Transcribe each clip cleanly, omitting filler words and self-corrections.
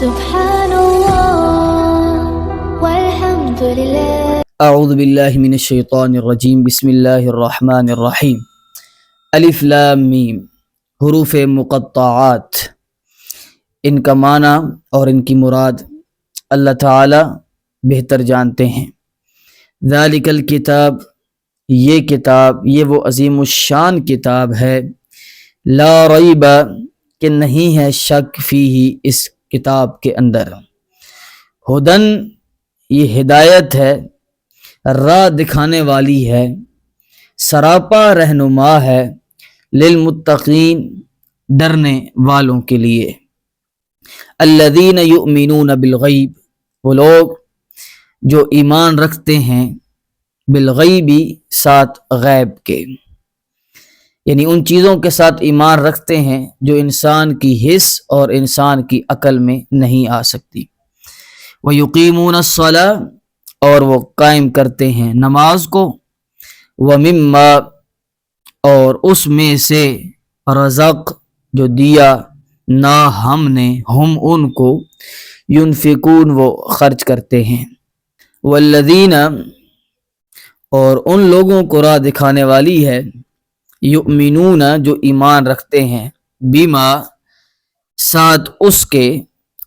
سبحان الله والحمد لله. اعوذ باللہ من الشیطان الرجیم. بسم اللہ الرحمن الرحیم. الف لام میم حروف مقطعات، ان کا معنی اور ان کی مراد اللہ تعالی بہتر جانتے ہیں. ذالک الکتاب، یہ کتاب، یہ وہ عظیم الشان کتاب ہے، لا ریب، کہ نہیں ہے شک، فیہ، اس کتاب کے اندر، ہدن، یہ ہدایت ہے، راہ دکھانے والی ہے، سراپا رہنما ہے، للمتقین، ڈرنے والوں کے لیے. الذین یؤمنون بالغیب، وہ لوگ جو ایمان رکھتے ہیں بالغیبی، ساتھ غیب کے، یعنی ان چیزوں کے ساتھ ایمان رکھتے ہیں جو انسان کی حس اور انسان کی عقل میں نہیں آ سکتی. وَيُقِيمُونَ الصَّلَاةَ، اور وہ قائم کرتے ہیں نماز کو، وَمِمَّا، اور اس میں سے، رزق، جو دیا، نہ ہم نے، ہم ان کو، ينفقون، وہ خرچ کرتے ہیں. والذین، اور ان لوگوں کو راہ دکھانے والی ہے، یؤمنون، جو ایمان رکھتے ہیں، بما، ساتھ اس کے،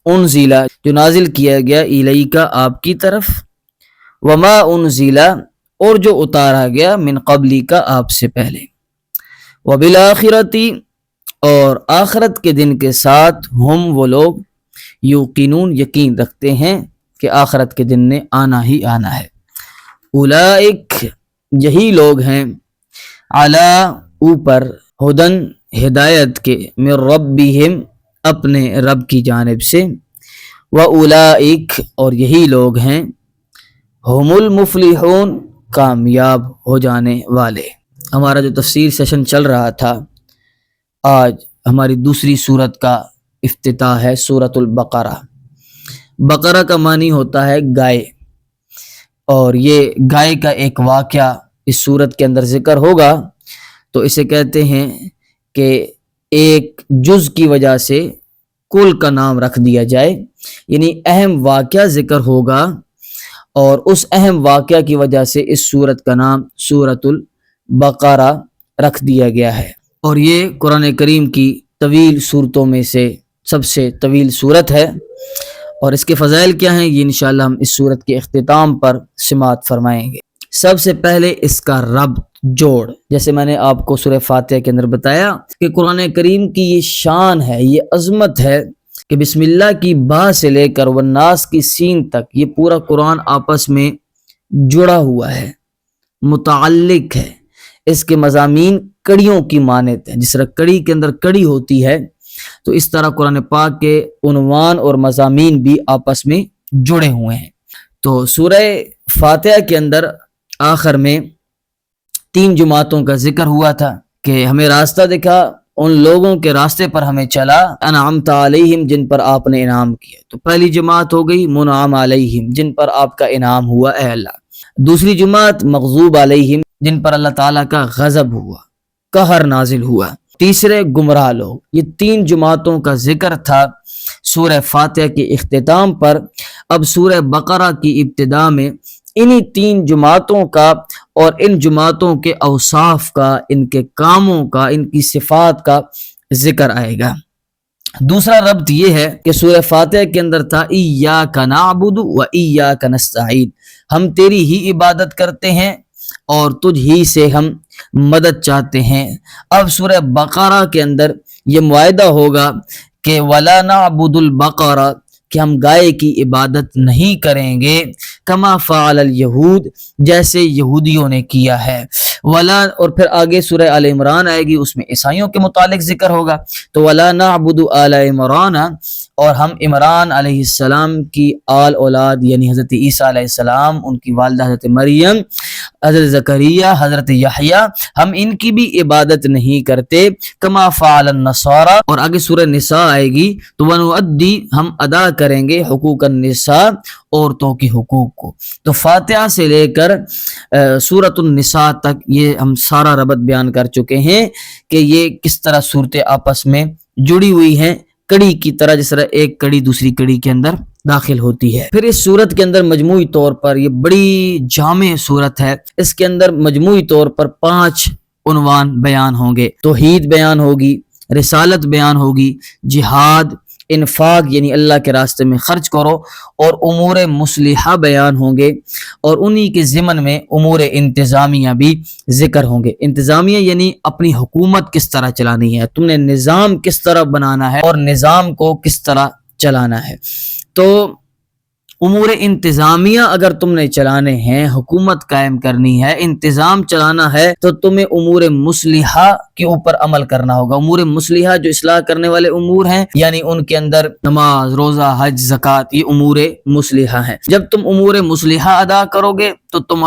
انزل، جو نازل کیا گیا، الیک، آپ کی طرف، وما انزل، اور جو اتارا گیا، من قبلی، کا آپ سے پہلے، وبالآخرۃ، اور آخرت کے دن کے ساتھ، ہم، وہ لوگ، یوقنون، یقین رکھتے ہیں کہ آخرت کے دن نے آنا ہی آنا ہے. اولئک، یہی لوگ ہیں، علی، اوپر، ہدن، ہدایت کے، من ربہم، اپنے رب کی جانب سے، واولئک، اور یہی لوگ ہیں، ہم المفلحون، کامیاب ہو جانے والے. ہمارا جو تفسیر سیشن چل رہا تھا، آج ہماری دوسری سورت کا افتتاح ہے، سورۃ البقرہ. بقرہ کا معنی ہوتا ہے گائے، اور یہ گائے کا ایک واقعہ اس سورت کے اندر ذکر ہوگا، تو اسے کہتے ہیں کہ ایک جز کی وجہ سے کل کا نام رکھ دیا جائے، یعنی اہم واقعہ ذکر ہوگا، اور اس اہم واقعہ کی وجہ سے اس سورت کا نام سورۃ البقرہ رکھ دیا گیا ہے. اور یہ قرآن کریم کی طویل صورتوں میں سے سب سے طویل صورت ہے، اور اس کے فضائل کیا ہیں، یہ انشاءاللہ ہم اس صورت کے اختتام پر سماعت فرمائیں گے. سب سے پہلے اس کا ربط، جوڑ، جیسے میں نے آپ کو سورہ فاتحہ کے اندر بتایا کہ قرآن کریم کی یہ شان ہے، یہ عظمت ہے کہ بسم اللہ کی با سے لے کر والناس کی سین تک یہ پورا قرآن آپس میں جڑا ہوا ہے، متعلق ہے. اس کے مضامین کڑیوں کی مانند ہیں، جس طرح کڑی کے اندر کڑی ہوتی ہے، تو اس طرح قرآن پاک کے عنوان اور مضامین بھی آپس میں جڑے ہوئے ہیں. تو سورہ فاتحہ کے اندر آخر میں 3 جماعتوں کا ذکر ہوا تھا کہ ہمیں راستہ دکھا، ان لوگوں کے راستے پر ہمیں چلا، انعمت علیہم، جن پر آپ نے انعام کیا. تو پہلی جماعت ہو گئی منعم علیہم، جن پر آپ کا انعام ہوا اے اللہ. دوسری جماعت مغضوب علیہم، جن پر اللہ تعالیٰ کا غضب ہوا، قہر نازل ہوا. تیسرے گمراہ لوگ. یہ 3 جماعتوں کا ذکر تھا سورہ فاتحہ کے اختتام پر. اب سورہ بقرہ کی ابتدا میں انہی 3 جماعتوں کا اور ان جماعتوں کے اوصاف کا، ان کے کاموں کا، ان کی صفات کا ذکر آئے گا. دوسرا ربط یہ ہے کہ سورہ فاتحہ کے اندر تھا ایاک نعبد و ایاک نستعین، ہم تیری ہی عبادت کرتے ہیں اور تجھ ہی سے ہم مدد چاہتے ہیں. اب سورہ بقرہ کے اندر یہ معاہدہ ہوگا کہ ولا نعبد البقرہ، کہ ہم گائے کی عبادت نہیں کریں گے، کما فعل الیہود، جیسے یہودیوں نے کیا ہے. ولا، اور پھر آگے سورہ آل عمران آئے گی، اس میں عیسائیوں کے متعلق ذکر ہوگا. تو ولا نعبد آل عمران، اور ہم عمران علیہ السلام کی آل اولاد، یعنی حضرت عیسیٰ علیہ السلام، ان کی والدہ حضرت مریم، حضرت زکریا، حضرت یحییٰ، ہم ان کی بھی عبادت نہیں کرتے، کما فعل النصارى. اور آگے سورہ نساء آئے گی، تو ونؤدی، ہم ادا کریں گے، حقوق النساء، عورتوں کے حقوق کو. تو فاتحہ سے لے کر سورۃ النساء تک یہ ہم سارا ربط بیان کر چکے ہیں کہ یہ کس طرح صورتیں آپس میں جڑی ہوئی ہیں کڑی کی طرح، جس طرح ایک کڑی دوسری کڑی کے اندر داخل ہوتی ہے۔ پھر اس صورت کے اندر مجموعی طور پر یہ بڑی جامع صورت ہے، اس کے اندر مجموعی طور پر 5 عنوان بیان ہوں گے۔ توحید بیان ہوگی، رسالت بیان ہوگی، جہاد، انفاق یعنی اللہ کے راستے میں خرچ کرو، اور امور مصلحہ بیان ہوں گے، اور انہی کے ضمن میں امور انتظامیہ بھی ذکر ہوں گے۔ انتظامیہ یعنی اپنی حکومت کس طرح چلانی ہے، تم نے نظام کس طرح بنانا ہے اور نظام کو کس طرح چلانا ہے۔ تو امور انتظامیہ اگر تم نے چلانے ہیں، حکومت قائم کرنی ہے، انتظام چلانا ہے، تو تمہیں امور مصلحہ کے اوپر عمل کرنا ہوگا۔ امور مصلحہ جو اصلاح کرنے والے امور ہیں، یعنی ان کے اندر نماز، روزہ، حج، زکوٰۃ، یہ امور مصلحہ ہیں۔ جب تم امور مصلحہ ادا کرو گے تو تم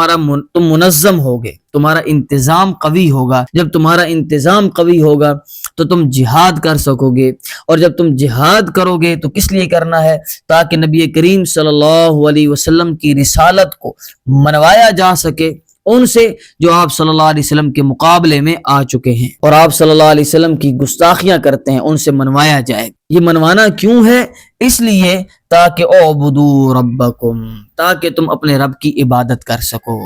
منظم ہوگے، تمہارا انتظام قوی ہوگا۔ جب تمہارا انتظام قوی ہوگا تو تم جہاد کر سکو گے، اور جب تم جہاد کرو گے تو کس لیے کرنا ہے؟ تاکہ نبی کریم صلی اللہ علیہ وسلم کی رسالت کو منوایا جا سکے ان سے جو آپ صلی اللہ علیہ وسلم کے مقابلے میں آ چکے ہیں اور آپ صلی اللہ علیہ وسلم کی گستاخیاں کرتے ہیں، ان سے منوایا جائے۔ یہ منوانا کیوں ہے؟ اس لیے تاکہ اعبدوا ربکم، تاکہ تم اپنے رب کی عبادت کر سکو۔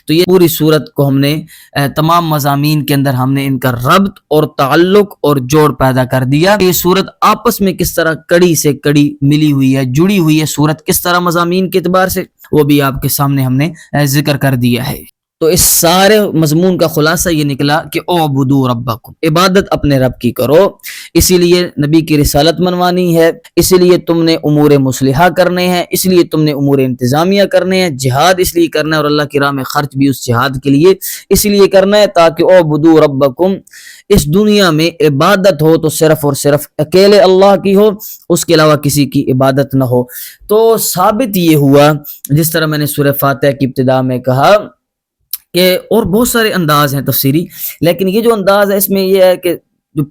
تو یہ پوری صورت کو ہم نے تمام مضامین کے اندر ہم نے ان کا ربط اور تعلق اور جوڑ پیدا کر دیا۔ یہ صورت آپس میں کس طرح کڑی سے کڑی ملی ہوئی ہے، جڑی ہوئی ہے صورت کس طرح مضامین کے اعتبار سے، وہ بھی آپ کے سامنے ہم نے ذکر کر دیا ہے۔ تو اس سارے مضمون کا خلاصہ یہ نکلا کہ اعبدوا ربکم، عبادت اپنے رب کی کرو، اسی لیے نبی کی رسالت منوانی ہے، اسی لیے تم نے امور مصلحہ کرنے ہیں، اس لیے تم نے امور انتظامیہ کرنے ہیں، جہاد اس لیے کرنا ہے اور اللہ کی راہ میں خرچ بھی اس جہاد کے لیے اس لیے کرنا ہے تاکہ اعبدوا ربکم، اس دنیا میں عبادت ہو تو صرف اور صرف اکیلے اللہ کی ہو، اس کے علاوہ کسی کی عبادت نہ ہو۔ تو ثابت یہ ہوا، جس طرح میں نے سورہ فاتحہ کی ابتدا میں کہا کہ اور بہت سارے انداز ہیں تفسیری، لیکن یہ جو انداز ہے اس میں یہ ہے کہ جو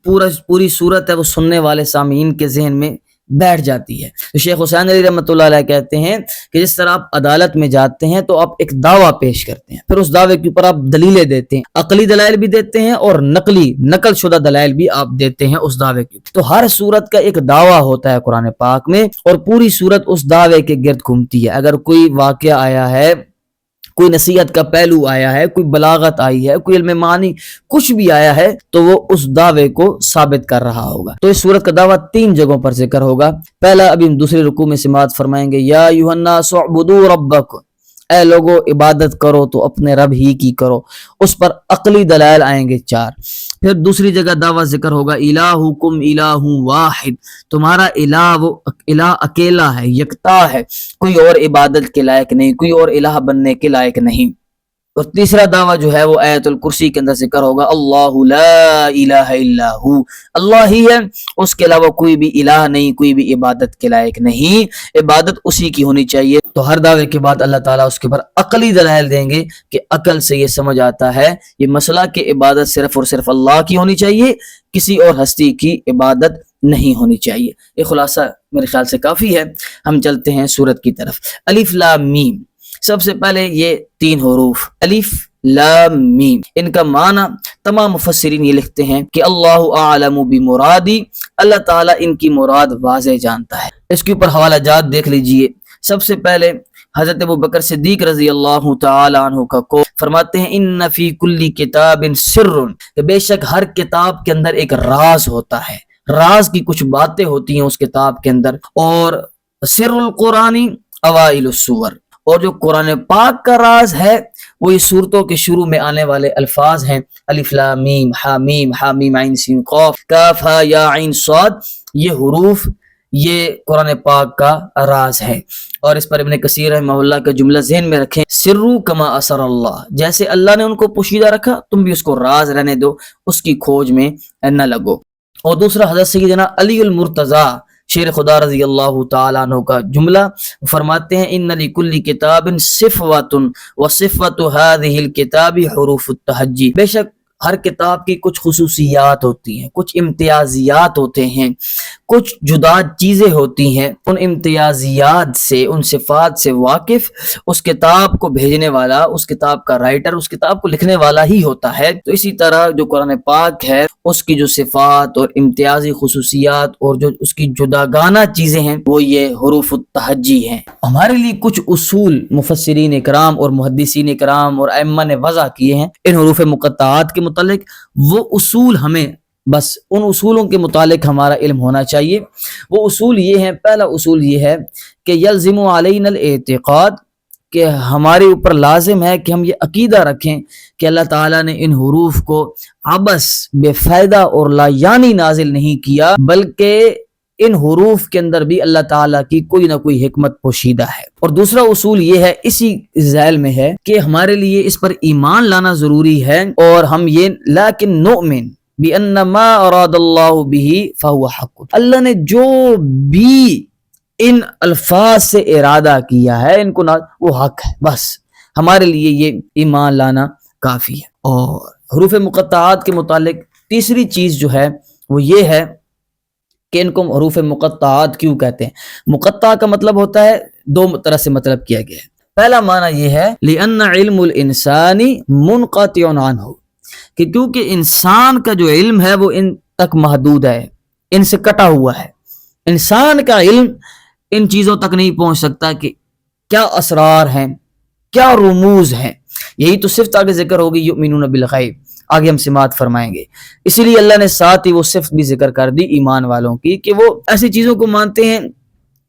پوری صورت ہے وہ سننے والے سامعین کے ذہن میں بیٹھ جاتی ہے۔ تو شیخ حسین علی رحمۃ اللہ علیہ کہتے ہیں کہ جس طرح آپ عدالت میں جاتے ہیں تو آپ ایک دعویٰ پیش کرتے ہیں، پھر اس دعوے کے اوپر آپ دلیلیں دیتے ہیں، عقلی دلائل بھی دیتے ہیں اور نقل شدہ دلائل بھی آپ دیتے ہیں اس دعوے کی۔ تو ہر صورت کا ایک دعویٰ ہوتا ہے قرآن پاک میں، اور پوری صورت اس دعوے کے گرد گھومتی ہے۔ اگر کوئی واقعہ آیا ہے، کوئی نصیحت کا پہلو آیا ہے، کوئی بلاغت آئی ہے، کوئی علم معنی کچھ بھی آیا ہے، تو وہ اس دعوے کو ثابت کر رہا ہوگا۔ تو اس صورت کا دعویٰ 3 جگہوں پر ذکر ہوگا۔ پہلا ابھی ہم دوسرے رکوع میں سماعت فرمائیں گے، یا ایھا الناس اعبدوا ربکم، اے لوگو عبادت کرو تو اپنے رب ہی کی کرو۔ اس پر عقلی دلائل آئیں گے 4۔ پھر دوسری جگہ دعویٰ ذکر ہوگا، الہکم الہ واحد، تمہارا الہ وہ الہ اکیلا ہے، یکتا ہے، کوئی اور عبادت کے لائق نہیں، کوئی اور الہ بننے کے لائق نہیں۔ اور تیسرا دعویٰ جو ہے وہ آیت الکرسی کے اندر ذکر ہوگا، اللہ لا الہ الا ہو، اللہ ہی ہے، اس کے علاوہ کوئی بھی الہ نہیں، کوئی بھی عبادت کے لائق نہیں، عبادت اسی کی ہونی چاہیے۔ تو ہر دعوے کے بعد اللہ تعالیٰ اس کے اوپر عقلی دلائل دیں گے کہ عقل سے یہ سمجھ آتا ہے یہ مسئلہ کہ عبادت صرف اور صرف اللہ کی ہونی چاہیے، کسی اور ہستی کی عبادت نہیں ہونی چاہیے۔ یہ خلاصہ میرے خیال سے کافی ہے، ہم چلتے ہیں سورت کی طرف۔ الف لام میم، سب سے پہلے یہ 3 حروف الف لام میم، ان کا معنی تمام مفسرین یہ لکھتے ہیں کہ اللہ اعلم بمرادی، اللہ تعالیٰ ان کی مراد واضح جانتا ہے۔ اس کے اوپر حوالہ جات دیکھ لیجئے۔ سب سے پہلے حضرت ابوبکر صدیق رضی اللہ تعالی عنہ کا کو فرماتے ہیں، ان فی کل کتاب سر، کہ بے شک ہر کتاب کے اندر ایک راز ہوتا ہے، راز کی کچھ باتیں ہوتی ہیں اس کتاب کے اندر، اور سر القرآن اوائل السور، اور جو قرآن پاک کا راز ہے وہ یہ صورتوں کے شروع میں آنے والے الفاظ ہیں، الف لام میم حامیم، حامیم عین سین قاف، کاف ہا یا عین صاد، یہ حروف یہ قرآن پاک کا راز ہے۔ اور اس پر ابن کثیر رحمہ اللہ کا جملہ ذہن میں رکھیں، سرو کما اسر اللہ، جیسے اللہ نے ان کو پوشیدہ رکھا تم بھی اس کو راز رہنے دو، اس کی کھوج میں نہ لگو۔ اور دوسرا حضرت سیدنا علی المرتضی شیر خدا رضی اللہ تعالیٰ عنہ کا جملہ فرماتے ہیں، ان لکل کتاب صفوۃ وصفۃ هذه الکتاب حروف التہجی، بے شک ہر کتاب کی کچھ خصوصیات ہوتی ہیں، کچھ امتیازیات ہوتے ہیں، کچھ جدا چیزیں ہوتی ہیں، ان امتیازیات سے، ان صفات سے واقف اس کتاب کو بھیجنے والا، اس کتاب کا رائٹر، اس کتاب کو لکھنے والا ہی ہوتا ہے۔ تو اسی طرح جو قرآن پاک ہے اس کی جو صفات اور امتیازی خصوصیات اور جو اس کی جداگانہ چیزیں ہیں وہ یہ حروف التہجی ہیں۔ ہمارے لیے کچھ اصول مفسرین اکرام اور محدثین اکرام اور ائمہ نے وضع کیے ہیں ان حروف مقطعات کے متعلق، وہ اصول ہمیں بس ان اصولوں کے متعلق ہمارا علم ہونا چاہیے۔ وہ اصول یہ ہیں، پہلا اصول یہ ہے کہ یلزم علینا الاعتقاد، کہ ہمارے اوپر لازم ہے کہ ہم یہ عقیدہ رکھیں کہ اللہ تعالیٰ نے ان حروف کو عبث، بے فائدہ اور لا یعنی نازل نہیں کیا، بلکہ ان حروف کے اندر بھی اللہ تعالیٰ کی کوئی نہ کوئی حکمت پوشیدہ ہے۔ اور دوسرا اصول یہ ہے، اسی ذیل میں ہے، کہ ہمارے لیے اس پر ایمان لانا ضروری ہے، اور ہم یہ لیکن نؤمن بِأَنَّ مَا أَرَادَ اللَّهُ بِهِ فَهُوَ حَقٌّ، اللہ نے جو بھی ان الفاظ سے ارادہ کیا ہے ان کو وہ حق ہے، بس ہمارے لیے یہ ایمان لانا کافی ہے۔ اور حروف مقطعات کے متعلق تیسری چیز جو ہے وہ یہ ہے کہ ان کو حروف مقطعات کیوں کہتے ہیں۔ مقطع کا مطلب ہوتا ہے، دو طرح سے مطلب کیا گیا ہے۔ پہلا معنی یہ ہے لِأَنَّ عِلْمُ الْإِنسَانِ مُنْقَطِعٌ عَنْهُ، کہ کیونکہ انسان کا جو علم ہے وہ ان تک محدود ہے، ان سے کٹا ہوا ہے۔ انسان کا علم ان چیزوں تک نہیں پہنچ سکتا کہ کیا اسرار ہیں، کیا رموز ہیں۔ یہی تو صفت آگے ذکر ہوگی یؤمنون بالغیب، آگے ہم سماعت فرمائیں گے۔ اسی لیے اللہ نے ساتھ ہی وہ صفت بھی ذکر کر دی ایمان والوں کی، کہ وہ ایسی چیزوں کو مانتے ہیں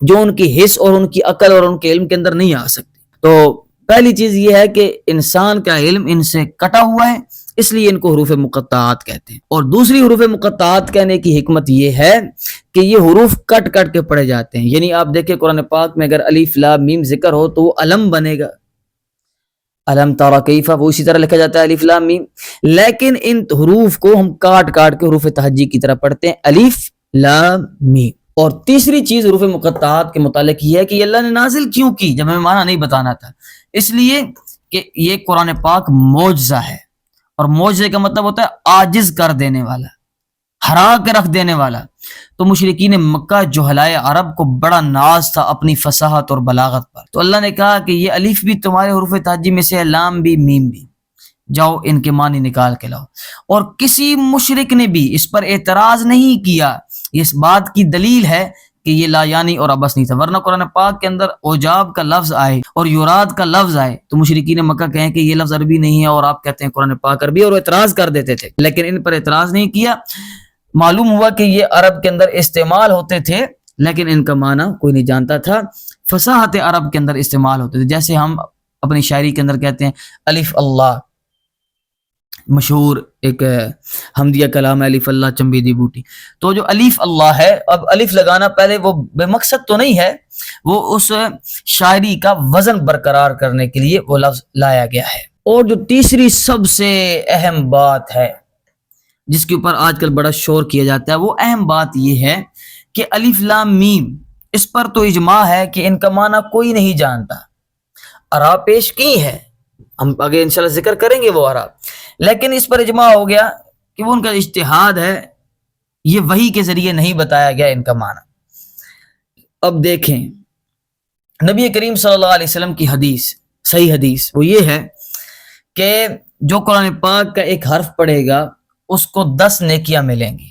جو ان کی حس اور ان کی عقل اور ان کے علم کے اندر نہیں آ سکتی۔ تو پہلی چیز یہ ہے کہ انسان کا علم ان سے کٹا ہوا ہے، اس لیے ان کو حروف مقطعات کہتے ہیں۔ اور دوسری حروف مقطعات کہنے کی حکمت یہ ہے کہ یہ حروف کٹ کٹ کے پڑھے جاتے ہیں، یعنی آپ دیکھیں قرآن پاک میں اگر الف لام میم ذکر ہو تو وہ علم بنے گا، علم ترى کیف، وہ اسی طرح لکھا جاتا ہے الف لام میم، لیکن ان حروف کو ہم کاٹ کاٹ کے حروف تہجی کی طرح پڑھتے ہیں، الف لام میم۔ اور تیسری چیز حروف مقطعات کے متعلق یہ ہے کہ اللہ نے نازل کیوں کی، جب ہمیں معنی نہیں بتانا تھا، اس لیے کہ یہ قرآن پاک معجزہ ہے، اور معجزے کا مطلب ہوتا ہے عاجز کر دینے والا، ہرا کے رکھ دینے والا۔ تو مشرکین مکہ جہلائے عرب کو بڑا ناز تھا اپنی فصاحت اور بلاغت پر، تو اللہ نے کہا کہ یہ الف بھی تمہارے حروف تہجی میں سے ہے، لام بھی میم بھی، جاؤ ان کے معنی نکال کے لاؤ۔ اور کسی مشرک نے بھی اس پر اعتراض نہیں کیا، یہ اس بات کی دلیل ہے کہ یہ لا یعنی اور عبث نہیں تھا، ورنہ قرآن پاک کے اندر اوجاب کا لفظ آئے اور یوراد کا لفظ آئے تو مشرکین مکہ کہیں کہ یہ لفظ عربی نہیں ہے، اور آپ کہتے ہیں قرآن پاک عربی، اور اعتراض کر دیتے تھے، لیکن ان پر اعتراض نہیں کیا۔ معلوم ہوا کہ یہ عرب کے اندر استعمال ہوتے تھے لیکن ان کا معنی کوئی نہیں جانتا تھا، فصاحت عرب کے اندر استعمال ہوتے تھے، جیسے ہم اپنی شاعری کے اندر کہتے ہیں الف اللہ، مشہور ایک حمدیہ کلام ہے الف اللہ چمبیدی بوٹی، تو جو الف اللہ ہے، اب الف لگانا پہلے وہ بے مقصد تو نہیں ہے، وہ اس شاعری کا وزن برقرار کرنے کے لیے وہ لفظ لایا گیا ہے۔ اور جو تیسری سب سے اہم بات ہے جس کے اوپر آج کل بڑا شور کیا جاتا ہے، وہ اہم بات یہ ہے کہ الف لام میم، اس پر تو اجماع ہے کہ ان کا معنی کوئی نہیں جانتا، آراء پیش کی ہے، ہم آگے انشاءاللہ ذکر کریں گے وہ آراء، لیکن اس پر اجماع ہو گیا کہ وہ ان کا اجتہاد ہے، یہ وحی کے ذریعے نہیں بتایا گیا ان کا معنی۔ اب دیکھیں نبی کریم صلی اللہ علیہ وسلم کی حدیث، صحیح حدیث، وہ یہ ہے کہ جو قرآن پاک کا ایک حرف پڑھے گا اس کو 10 نیکیاں ملیں گی۔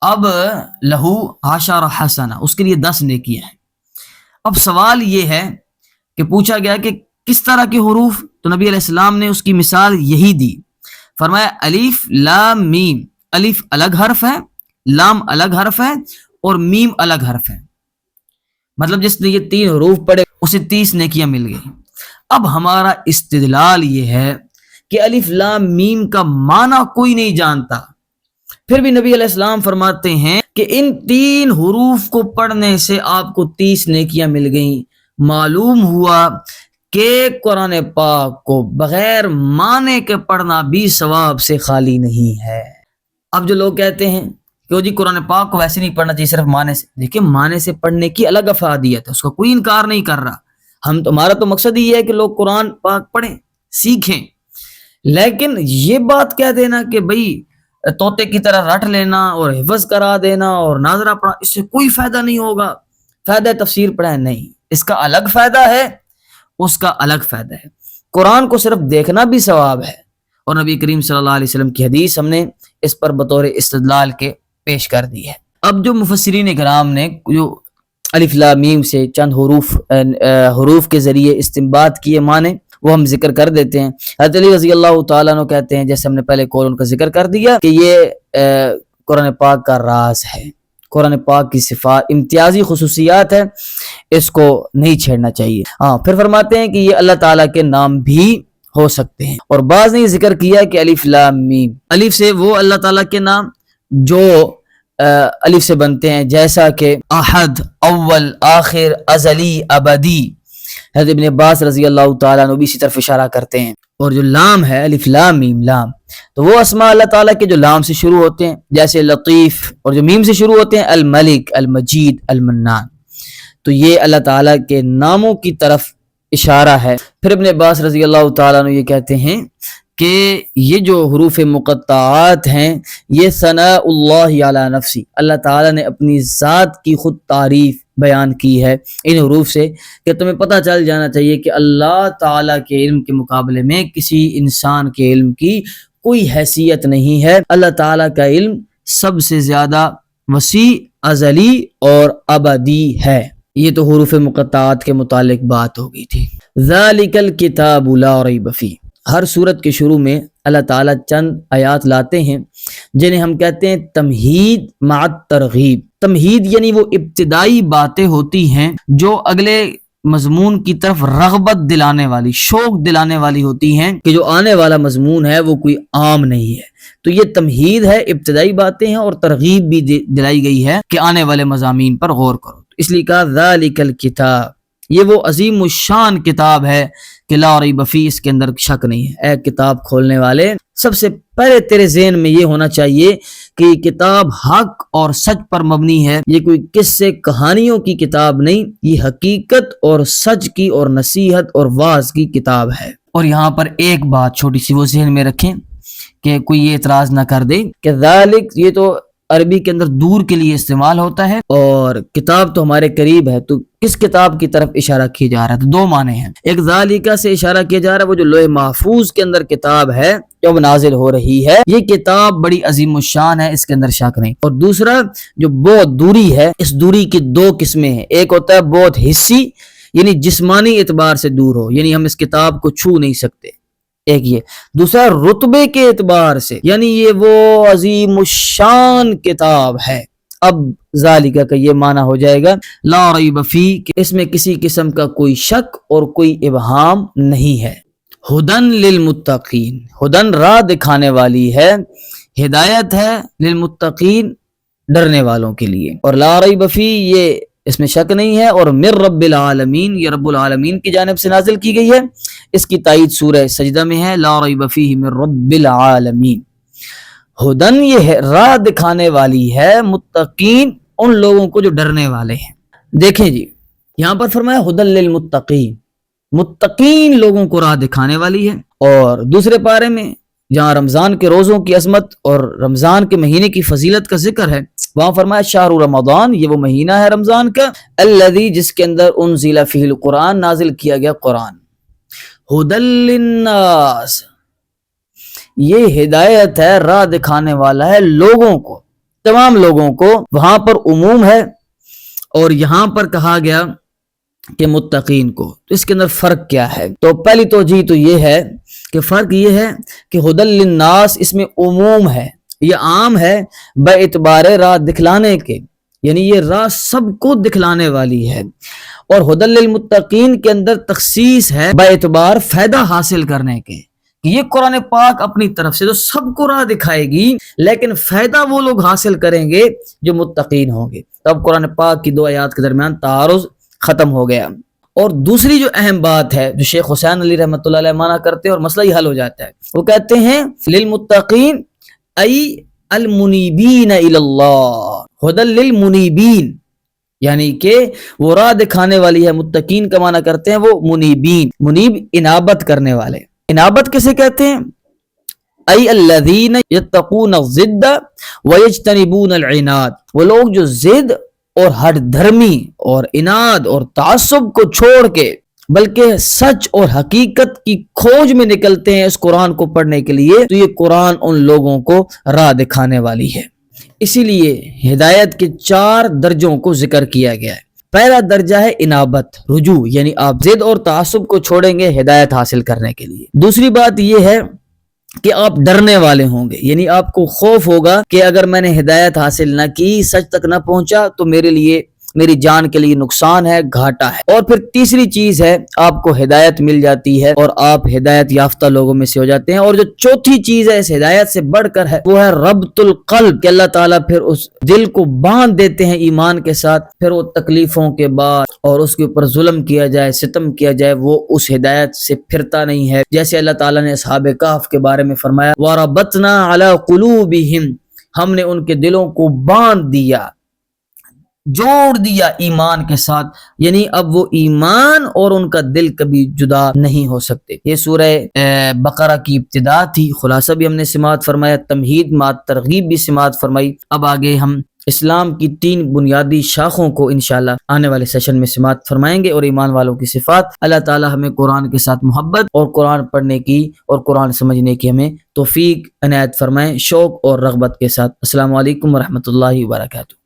اب لہو عشر حسنہ، اس کے لیے 10 نیکیاں ہیں۔ اب سوال یہ ہے کہ پوچھا گیا کہ کس طرح کے حروف، تو نبی علیہ السلام نے اس کی مثال یہی دی، فرمایا الف لام میم، الف الگ حرف ہے، لام الگ حرف ہے، اور میم الگ حرف ہے، مطلب جس نے یہ 3 حروف پڑھے اسے 30 نیکیاں مل گئی۔ اب ہمارا استدلال یہ ہے کہ الف لام میم کا معنی کوئی نہیں جانتا، پھر بھی نبی علیہ السلام فرماتے ہیں کہ ان 3 حروف کو پڑھنے سے آپ کو 30 نیکیاں مل گئیں۔ معلوم ہوا کہ قرآن پاک کو بغیر معنی کے پڑھنا بھی ثواب سے خالی نہیں ہے۔ اب جو لوگ کہتے ہیں کہ جی قرآن پاک کو ویسے نہیں پڑھنا چاہیے، صرف معنی سے، دیکھیں معنی سے پڑھنے کی الگ افادیت ہے، اس کا کوئی انکار نہیں کر رہا، ہمارا تو مقصد ہی ہے کہ لوگ قرآن پاک پڑھیں، سیکھیں، لیکن یہ بات کہہ دینا کہ بھئی طوطے کی طرح رٹ لینا اور حفظ کرا دینا اور ناظرہ پڑھا، اس سے کوئی فائدہ نہیں ہوگا، فائدہ تفسیر پڑھیں، نہیں، اس کا الگ فائدہ ہے، اس کا الگ فائدہ ہے۔ قرآن کو صرف دیکھنا بھی ثواب ہے، اور نبی کریم صلی اللہ علیہ وسلم کی حدیث ہم نے اس پر بطور استدلال کے پیش کر دی ہے۔ اب جو مفسرین کرام نے جو الف لام میم سے چند حروف کے ذریعے استنباط کیے معنی، وہ ہم ذکر کر دیتے ہیں۔ حضرت علی رضی اللہ تعالیٰ عنہ کہتے ہیں، جیسے ہم نے پہلے قول ان کا ذکر کر دیا، کہ یہ قرآن پاک کا راز ہے، قرآن پاک کی صفات امتیازی خصوصیات ہے، اس کو نہیں چھیڑنا چاہیے۔ ہاں، پھر فرماتے ہیں کہ یہ اللہ تعالیٰ کے نام بھی ہو سکتے ہیں، اور بعض نے ذکر کیا کہ الف لام میم، الف سے وہ اللہ تعالیٰ کے نام جو الف سے بنتے ہیں، جیسا کہ احد، اول، آخر، ازلی، ابدی۔ حضرت ابن عباس رضی اللہ تعالیٰ عنہ بھی اسی طرف اشارہ کرتے ہیں۔ اور جو لام ہے، الف لام میم، لام، تو وہ اسماء اللہ تعالیٰ کے جو لام سے شروع ہوتے ہیں، جیسے لطیف، اور جو میم سے شروع ہوتے ہیں، الملک، المجید، المنان، تو یہ اللہ تعالیٰ کے ناموں کی طرف اشارہ ہے۔ پھر ابن عباس رضی اللہ تعالیٰ عنہ یہ کہتے ہیں کہ یہ جو حروف مقطعات ہیں، یہ ثناء اللہ علی نفسی، اللہ تعالیٰ نے اپنی ذات کی خود تعریف بیان کی ہے ان حروف سے، کہ تمہیں پتہ چل جانا چاہیے کہ اللہ تعالیٰ کے علم کے مقابلے میں کسی انسان کے علم کی کوئی حیثیت نہیں ہے۔ اللہ تعالیٰ کا علم سب سے زیادہ وسیع، ازلی اور ابدی ہے۔ یہ تو حروف مقطعات کے متعلق بات ہو گئی تھی۔ ذالک الکتاب لا ریب فیہ، ہر سورت کے شروع میں اللہ تعالیٰ چند آیات لاتے ہیں جنہیں ہم کہتے ہیں تمہید مع ترغیب۔ تمہید یعنی وہ ابتدائی باتیں ہوتی ہیں جو اگلے مضمون کی طرف رغبت دلانے والی، شوق دلانے والی ہوتی ہیں، کہ جو آنے والا مضمون ہے وہ کوئی عام نہیں ہے۔ تو یہ تمہید ہے، ابتدائی باتیں ہیں، اور ترغیب بھی دلائی گئی ہے کہ آنے والے مضامین پر غور کرو، اس لیے کہا ذالک الکتاب، یہ وہ عظیم الشان کتاب ہے کہ لا ریب فیہ، اس کے اندر شک نہیں ہے۔ اے کتاب کھولنے والے، سب سے پہلے تیرے ذہن میں یہ ہونا چاہیے کہ یہ کتاب حق اور سچ پر مبنی ہے، یہ کوئی قصے کہانیوں کی کتاب نہیں، یہ حقیقت اور سچ کی اور نصیحت اور واعظ کی کتاب ہے۔ اور یہاں پر ایک بات چھوٹی سی وہ ذہن میں رکھیں کہ کوئی یہ اعتراض نہ کر دے کہ ذالک یہ تو عربی کے اندر دور کے لیے استعمال ہوتا ہے، اور کتاب تو ہمارے قریب ہے، تو کس کتاب کی طرف اشارہ کیا جا رہا ہے؟ تو دو معنی ہیں، ایک ذالکہ سے اشارہ کیا جا رہا ہے وہ جو لوح محفوظ کے اندر کتاب ہے جو نازل ہو رہی ہے، یہ کتاب بڑی عظیم الشان ہے، اس کے اندر شک نہیں۔ اور دوسرا جو بہت دوری ہے، اس دوری کی دو قسمیں ہیں، ایک ہوتا ہے بہت حسی، یعنی جسمانی اعتبار سے دور ہو، یعنی ہم اس کتاب کو چھو نہیں سکتے، ایک یہ، دوسرا رتبے کے اعتبار سے، یعنی یہ وہ عظیم الشان کتاب ہے۔ اب ذالکہ کا یہ معنی ہو جائے گا لا ریب فیہ، کہ اس میں کسی قسم کا کوئی شک اور کوئی ابہام نہیں ہے۔ ہدن للمتقین، ہدن راہ دکھانے والی ہے، ہدایت ہے، للمتقین ڈرنے والوں کے لیے، اور لا ریب فیہ یہ اس میں شک نہیں ہے، اور من رب العالمین، یہ رب العالمین کی جانب سے نازل کی گئی ہے، اس کی تائید سورہ سجدہ میں ہے، لا ریب فیہ من رب العالمین۔ ہدن یہ ہے راہ دکھانے والی ہے، متقین ان لوگوں کو جو ڈرنے والے ہیں۔ دیکھیں جی، یہاں پر فرمایا ہدن للمتقین، متقین لوگوں کو راہ دکھانے والی ہے، اور دوسرے پارے میں جہاں رمضان کے روزوں کی عظمت اور رمضان کے مہینے کی فضیلت کا ذکر ہے، وہاں فرمایا شہر رمضان، یہ وہ مہینہ ہے رمضان کا، الذی جس کے اندر انزل فیہ القرآن، نازل کیا گیا قرآن، ہدی للناس، یہ ہدایت ہے، راہ دکھانے والا ہے لوگوں کو، تمام لوگوں کو، وہاں پر عموم ہے، اور یہاں پر کہا گیا کہ متقین کو، تو اس کے اندر فرق کیا ہے؟ تو پہلی توجہ تو یہ ہے کہ فرق یہ ہے کہ ہدی للناس اس میں عموم ہے، یہ عام ہے بے اعتبار راہ دکھلانے کے، یعنی یہ راہ سب کو دکھلانے والی ہے، اور ہدی للمتقین کے اندر تخصیص ہے بے اعتبار فائدہ حاصل کرنے کے، یہ قرآن پاک اپنی طرف سے تو سب کو راہ دکھائے گی، لیکن فائدہ وہ لوگ حاصل کریں گے جو متقین ہوں گے۔ تب قرآن پاک کی دو آیات کے درمیان تعارض ختم ہو گیا۔ اور دوسری جو اہم بات ہے جو شیخ حسین علی رحمۃ اللہ علیہ مانا کرتے ہیں اور مسئلہ ہی حل ہو جاتا ہے، وہ کہتے ہیں للمتقین ای المنیبین الی اللہ، ہدی للمنیبین، یعنی کہ وہ راہ دکھانے والی ہے، متقین کا معنی کرتے ہیں وہ منیبین، منیب انابت کرنے والے۔ انابت کسے کہتے ہیں؟ ای الذین یتقون الضد ویجتنبون العناد، وہ لوگ جو ضد اور ہٹ دھرمی اور اناد اور تعصب کو چھوڑ کے بلکہ سچ اور حقیقت کی کھوج میں نکلتے ہیں اس قرآن کو پڑھنے کے لیے، تو یہ قرآن ان لوگوں کو راہ دکھانے والی ہے۔ اسی لیے ہدایت کے 4 درجوں کو ذکر کیا گیا ہے۔ پہلا درجہ ہے انابت، رجوع، یعنی آپ ضد اور تعصب کو چھوڑیں گے ہدایت حاصل کرنے کے لیے۔ دوسری بات یہ ہے کہ آپ ڈرنے والے ہوں گے، یعنی آپ کو خوف ہوگا کہ اگر میں نے ہدایت حاصل نہ کی، سچ تک نہ پہنچا، تو میرے لیے، میری جان کے لیے نقصان ہے، گھاٹا ہے۔ اور پھر تیسری چیز ہے آپ کو ہدایت مل جاتی ہے اور آپ ہدایت یافتہ لوگوں میں سے ہو جاتے ہیں۔ اور جو چوتھی چیز ہے اس ہدایت سے بڑھ کر ہے، وہ ہے ربط القلب، کہ اللہ تعالیٰ پھر اس دل کو باندھ دیتے ہیں ایمان کے ساتھ، پھر وہ تکلیفوں کے بعد اور اس کے اوپر ظلم کیا جائے، ستم کیا جائے، وہ اس ہدایت سے پھرتا نہیں ہے۔ جیسے اللہ تعالیٰ نے اصحاب کہف کے بارے میں فرمایا وَرَبَطْنَا عَلَىٰ قُلُوبِهِمْ، ہم نے ان کے دلوں کو باندھ دیا، جوڑ دیا ایمان کے ساتھ، یعنی اب وہ ایمان اور ان کا دل کبھی جدا نہیں ہو سکتے۔ یہ سورہ بقرہ کی ابتدا تھی، خلاصہ بھی ہم نے سماعت فرمایا، تمہید مع ترغیب بھی سماعت فرمائی۔ اب آگے ہم اسلام کی 3 بنیادی شاخوں کو انشاءاللہ آنے والے سیشن میں سماعت فرمائیں گے، اور ایمان والوں کی صفات۔ اللہ تعالی ہمیں قرآن کے ساتھ محبت اور قرآن پڑھنے کی اور قرآن سمجھنے کی ہمیں توفیق عنایت فرمائیں، شوق اور رغبت کے ساتھ۔ السلام علیکم ورحمۃ اللہ وبرکاتہ۔